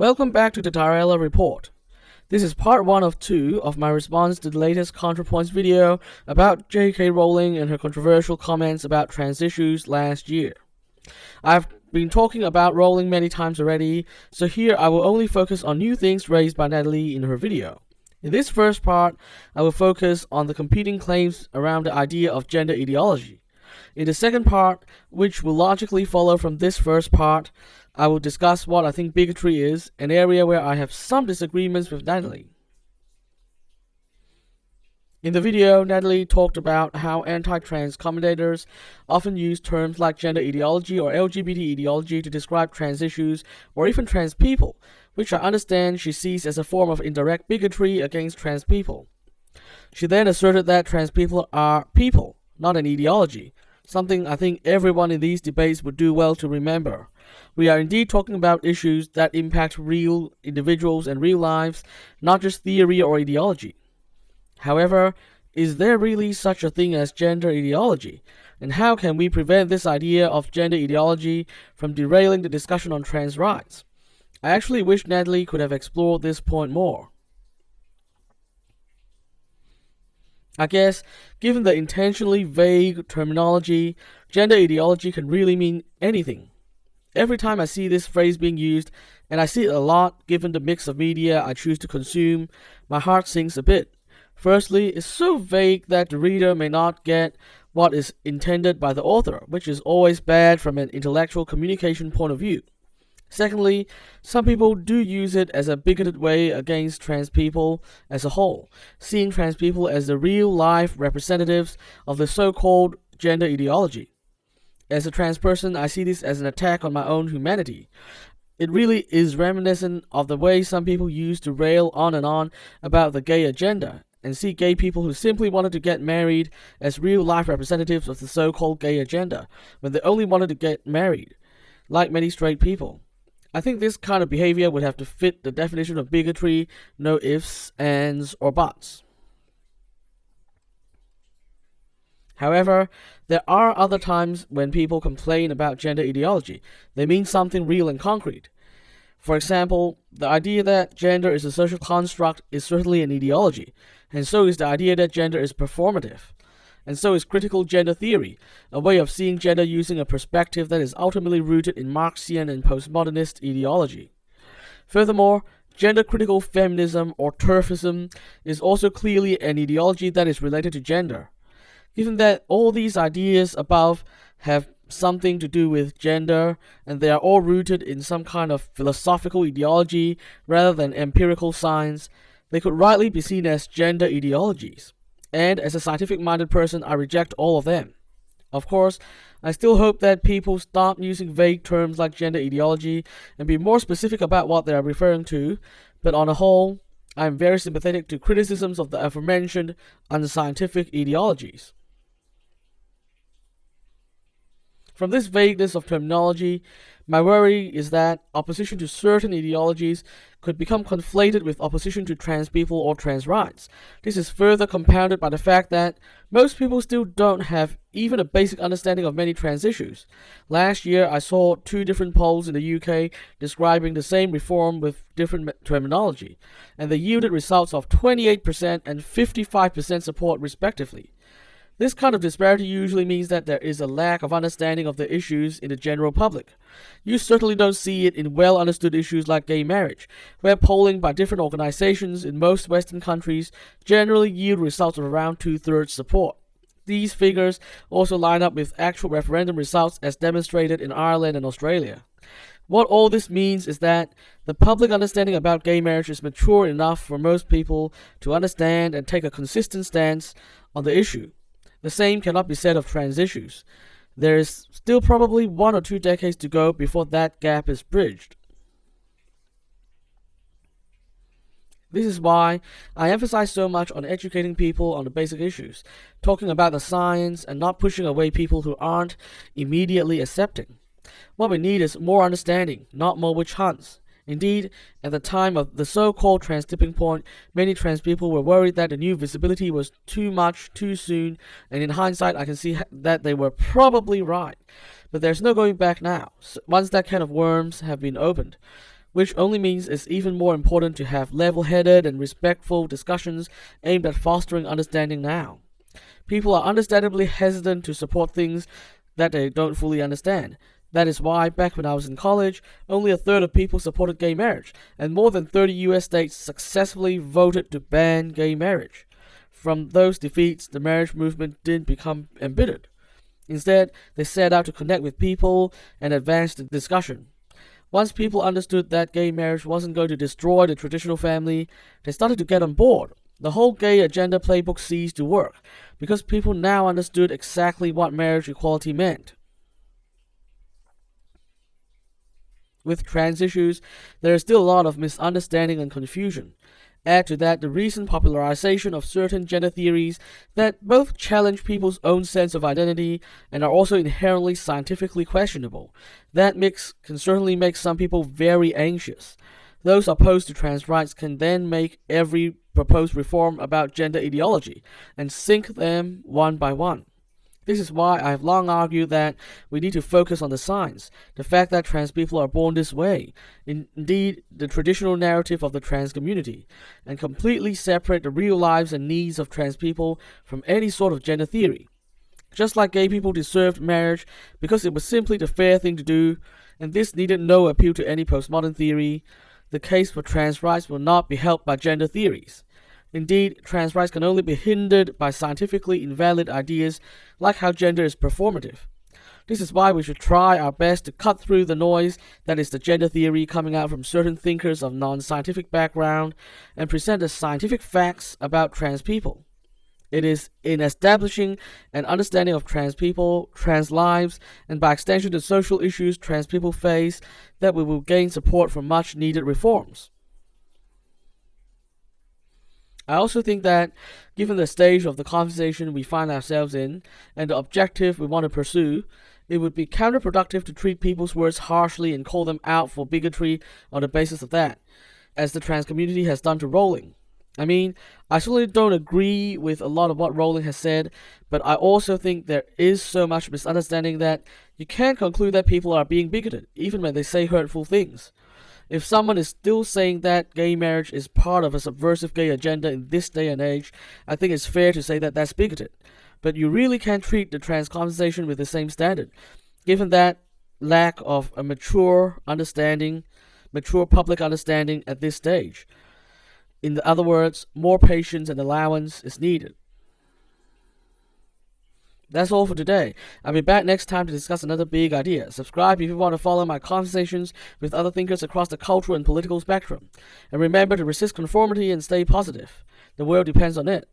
Welcome back to the Tarella Report. This is part 1 of 2 of my response to the latest ContraPoints video about JK Rowling and her controversial comments about trans issues last year. I've been talking about Rowling many times already, so here I will only focus on new things raised by Natalie in her video. In this first part, I will focus on the competing claims around the idea of gender ideology. In the second part, which will logically follow from this first part, I will discuss what I think bigotry is, an area where I have some disagreements with Natalie. In the video, Natalie talked about how anti-trans commentators often use terms like gender ideology or LGBT ideology to describe trans issues or even trans people, which I understand she sees as a form of indirect bigotry against trans people. She then asserted that trans people are people, not an ideology, something I think everyone in these debates would do well to remember. We are indeed talking about issues that impact real individuals and real lives, not just theory or ideology. However, is there really such a thing as gender ideology? And how can we prevent this idea of gender ideology from derailing the discussion on trans rights? I actually wish Natalie could have explored this point more. I guess, given the intentionally vague terminology, gender ideology can really mean anything. Every time I see this phrase being used, and I see it a lot given the mix of media I choose to consume, my heart sinks a bit. Firstly, it's so vague that the reader may not get what is intended by the author, which is always bad from an intellectual communication point of view. Secondly, some people do use it as a bigoted way against trans people as a whole, seeing trans people as the real-life representatives of the so-called gender ideology. As a trans person, I see this as an attack on my own humanity. It really is reminiscent of the way some people used to rail on and on about the gay agenda, and see gay people who simply wanted to get married as real-life representatives of the so-called gay agenda, when they only wanted to get married, like many straight people. I think this kind of behavior would have to fit the definition of bigotry, no ifs, ands, or buts. However, there are other times when people complain about gender ideology. They mean something real and concrete. For example, the idea that gender is a social construct is certainly an ideology, and so is the idea that gender is performative. And so is critical gender theory, a way of seeing gender using a perspective that is ultimately rooted in Marxian and postmodernist ideology. Furthermore, gender-critical feminism or TERFism is also clearly an ideology that is related to gender. Given that all these ideas above have something to do with gender, and they are all rooted in some kind of philosophical ideology rather than empirical science, they could rightly be seen as gender ideologies. And as a scientific-minded person, I reject all of them. Of course, I still hope that people stop using vague terms like gender ideology and be more specific about what they are referring to, but on a whole, I am very sympathetic to criticisms of the aforementioned unscientific ideologies. From this vagueness of terminology, my worry is that opposition to certain ideologies could become conflated with opposition to trans people or trans rights. This is further compounded by the fact that most people still don't have even a basic understanding of many trans issues. Last year, I saw 2 different polls in the UK describing the same reform with different terminology, and they yielded results of 28% and 55% support respectively. This kind of disparity usually means that there is a lack of understanding of the issues in the general public. You certainly don't see it in well-understood issues like gay marriage, where polling by different organizations in most Western countries generally yield results of around 2/3 support. These figures also line up with actual referendum results as demonstrated in Ireland and Australia. What all this means is that the public understanding about gay marriage is mature enough for most people to understand and take a consistent stance on the issue. The same cannot be said of trans issues. There is still probably 1 or 2 decades to go before that gap is bridged. This is why I emphasize so much on educating people on the basic issues, talking about the science and not pushing away people who aren't immediately accepting. What we need is more understanding, not more witch hunts. Indeed, at the time of the so-called trans tipping point, many trans people were worried that the new visibility was too much, too soon, and in hindsight I can see that they were probably right. But there's no going back now, once that can of worms have been opened. which only means it's even more important to have level-headed and respectful discussions aimed at fostering understanding now. People are understandably hesitant to support things that they don't fully understand. That is why, back when I was in college, only a third of people supported gay marriage, and more than 30 US states successfully voted to ban gay marriage. From those defeats, the marriage movement didn't become embittered. Instead, they set out to connect with people and advance the discussion. Once people understood that gay marriage wasn't going to destroy the traditional family, they started to get on board. The whole gay agenda playbook ceased to work, because people now understood exactly what marriage equality meant. With trans issues, there is still a lot of misunderstanding and confusion. Add to that the recent popularization of certain gender theories that both challenge people's own sense of identity and are also inherently scientifically questionable. That mix can certainly make some people very anxious. Those opposed to trans rights can then make every proposed reform about gender ideology and sink them one by one. This is why I have long argued that we need to focus on the science, the fact that trans people are born this way, indeed the traditional narrative of the trans community, and completely separate the real lives and needs of trans people from any sort of gender theory. Just like gay people deserved marriage because it was simply the fair thing to do, and this needed no appeal to any postmodern theory, the case for trans rights will not be helped by gender theories. Indeed, trans rights can only be hindered by scientifically invalid ideas like how gender is performative. This is why we should try our best to cut through the noise that is the gender theory coming out from certain thinkers of non-scientific background and present the scientific facts about trans people. It is in establishing an understanding of trans people, trans lives, and by extension the social issues trans people face that we will gain support for much needed reforms. I also think that, given the stage of the conversation we find ourselves in and the objective we want to pursue, it would be counterproductive to treat people's words harshly and call them out for bigotry on the basis of that, as the trans community has done to Rowling. I mean, I certainly don't agree with a lot of what Rowling has said, but I also think there is so much misunderstanding that you can't conclude that people are being bigoted, even when they say hurtful things. If someone is still saying that gay marriage is part of a subversive gay agenda in this day and age, I think it's fair to say that that's bigoted. But you really can't treat the trans conversation with the same standard, given that lack of a mature public understanding at this stage. In other words, more patience and allowance is needed. That's all for today. I'll be back next time to discuss another big idea. Subscribe if you want to follow my conversations with other thinkers across the cultural and political spectrum. And remember to resist conformity and stay positive. The world depends on it.